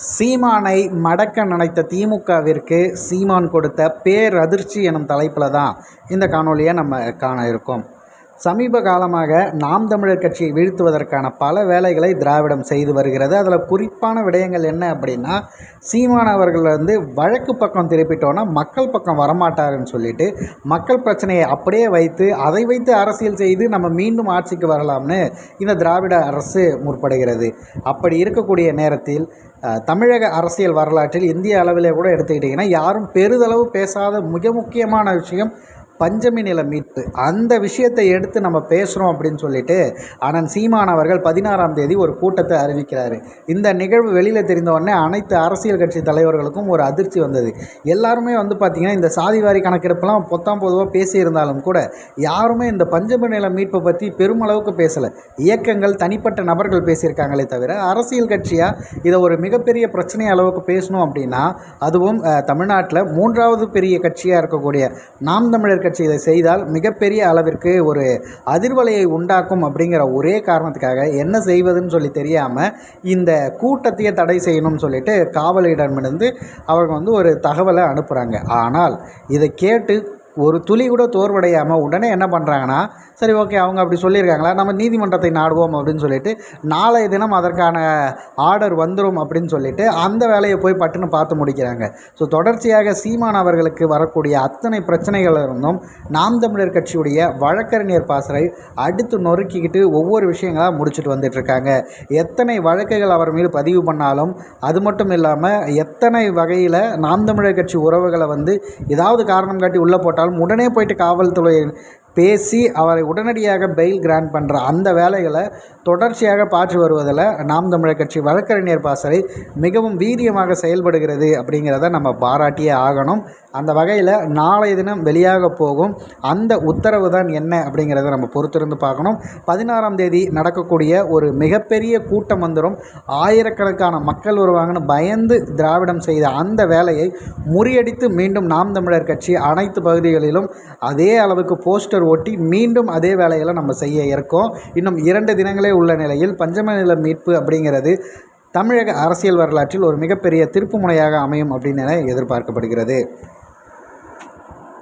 சீமானை மடக்க நினைத்த திமுகவிற்கு சீமான் கொடுத்த பேரதிர்ச்சி எனும் தலைப்பில் தான் இந்த காணொலியை நம்ம காண இருக்கோம். சமீப காலமாக நாம் தமிழர் கட்சியை வீழ்த்துவதற்கான பல வேலைகளை திராவிடம் செய்து வருகிறது. அதில் குறிப்பான விடயங்கள் என்ன அப்படின்னா, சீமான் அவர்கள் வழக்கு பக்கம் திருப்பிட்டோன்னா மக்கள் பக்கம் வரமாட்டாருன்னு சொல்லிட்டு மக்கள் பிரச்சனையை அப்படியே வைத்து அதை வைத்து அரசியல் செய்து நம்ம மீண்டும் ஆட்சிக்கு வரலாம்னு இந்த திராவிட அரசு முற்படுகிறது. அப்படி இருக்கக்கூடிய நேரத்தில் தமிழக அரசியல் வரலாற்றில் இந்திய அளவிலே கூட எடுத்துக்கிட்டிங்கன்னா யாரும் பெரிதளவு பேசாத மிக முக்கியமான விஷயம் பஞ்சமி நில மீட்பு. அந்த விஷயத்தை எடுத்து நம்ம பேசுகிறோம் அப்படின்னு சொல்லிட்டு அண்ணன் சீமான் அவர்கள் 16ஆம் தேதி ஒரு கூட்டத்தை அறிவிக்கிறாரு. இந்த நிகழ்வு வெளியில் தெரிந்த உடனே அனைத்து அரசியல் கட்சி தலைவர்களுக்கும் ஒரு அதிர்ச்சி வந்தது. எல்லாருமே பார்த்திங்கன்னா இந்த சாதிவாரி கணக்கெடுப்பெல்லாம் பொதுவாக பேசியிருந்தாலும் கூட யாருமே இந்த பஞ்சமி நில மீட்பை பற்றி பெருமளவுக்கு பேசலை. இயக்கங்கள், தனிப்பட்ட நபர்கள் பேசியிருக்காங்களே தவிர அரசியல் கட்சியாக இதை ஒரு மிகப்பெரிய பிரச்சனை அளவுக்கு பேசணும் அப்படின்னா, அதுவும் தமிழ்நாட்டில் 3வது பெரிய கட்சியாக இருக்கக்கூடிய நாம் தமிழர் கட்சி இதை செய்தால் மிகப்பெரிய அளவிற்கு ஒரு அதிர்வலையை உண்டாக்கும் அப்படிங்கிற ஒரே காரணத்துக்காக என்ன செய்வதுன்னு சொல்லி தெரியாமல் இந்த கூட்டத்தையே தடை செய்யணும்னு சொல்லிட்டு காவலிடமிருந்து அவங்க ஒரு தகவலை அனுப்புகிறாங்க. ஆனால் இதை கேட்டு ஒரு துளி கூட தோர்வடையாமல் உடனே என்ன பண்ணுறாங்கன்னா, சரி ஓகே அவங்க அப்படி சொல்லியிருக்காங்களா, நம்ம நீதிமன்றத்தை நாடுவோம் அப்படின்னு சொல்லிட்டு நாளைய தினம் அதற்கான ஆர்டர் வந்துடும் அப்படின்னு சொல்லிட்டு அந்த வேலையை போய் பட்டுன்னு பார்த்து முடிக்கிறாங்க. ஸோ தொடர்ச்சியாக சீமான் அவர்களுக்கு வரக்கூடிய அத்தனை பிரச்சனைகள் இருந்தும் நாம் தமிழர் கட்சியுடைய வழக்கறிஞர் பாசறை அடுத்து நொறுக்கிக்கிட்டு ஒவ்வொரு விஷயங்களாக முடிச்சுட்டு வந்துட்டுருக்காங்க. எத்தனை வழக்குகள் அவர் மீது பதிவு பண்ணாலும், அது மட்டும் இல்லாமல் எத்தனை வகையில் நாம் தமிழர் கட்சி உறவுகளை ஏதாவது காரணம் காட்டி உள்ளே போட்டாலும் உடனே போயிட்டு காவல்துறை பேசி அவரை உடனடியாக பெயில் கிராண்ட் பண்ணுற அந்த வேலைகளை தொடர்ச்சியாக பார்த்து வருவதில் நாம் தமிழர் கட்சி வழக்கறிஞர் பாசறை மிகவும் வீரியமாக செயல்படுகிறது அப்படிங்கிறத நம்ம பாராட்டியே ஆகணும். அந்த வகையில் நாளைய தினம் வெளியாக போகும் அந்த உத்தரவு தான் என்ன அப்படிங்கிறத நம்ம பொறுத்திருந்து பார்க்கணும். 16ஆம் தேதி நடக்கக்கூடிய ஒரு மிகப்பெரிய கூட்டம் வந்துடும். ஆயிரக்கணக்கான மக்கள் வருவாங்கன்னு பயந்து திராவிடம் செய்த அந்த வேலையை முறியடித்து மீண்டும் நாம் தமிழர் கட்சி அனைத்து பகுதிகளிலும் அதே அளவுக்கு போஸ்டர் ஒட்டி மீண்டும் அதே வேலைகளை நம்ம செய்ய இருக்கோம். இன்னும் 2 தினங்களே உள்ள நிலையில் பஞ்சமி நில மீட்பு அப்படிங்கிறது தமிழக அரசியல் வரலாற்றில் ஒரு மிகப்பெரிய திருப்பு முனையாக அமையும் அப்படின்னு எதிர்பார்க்கப்படுகிறது.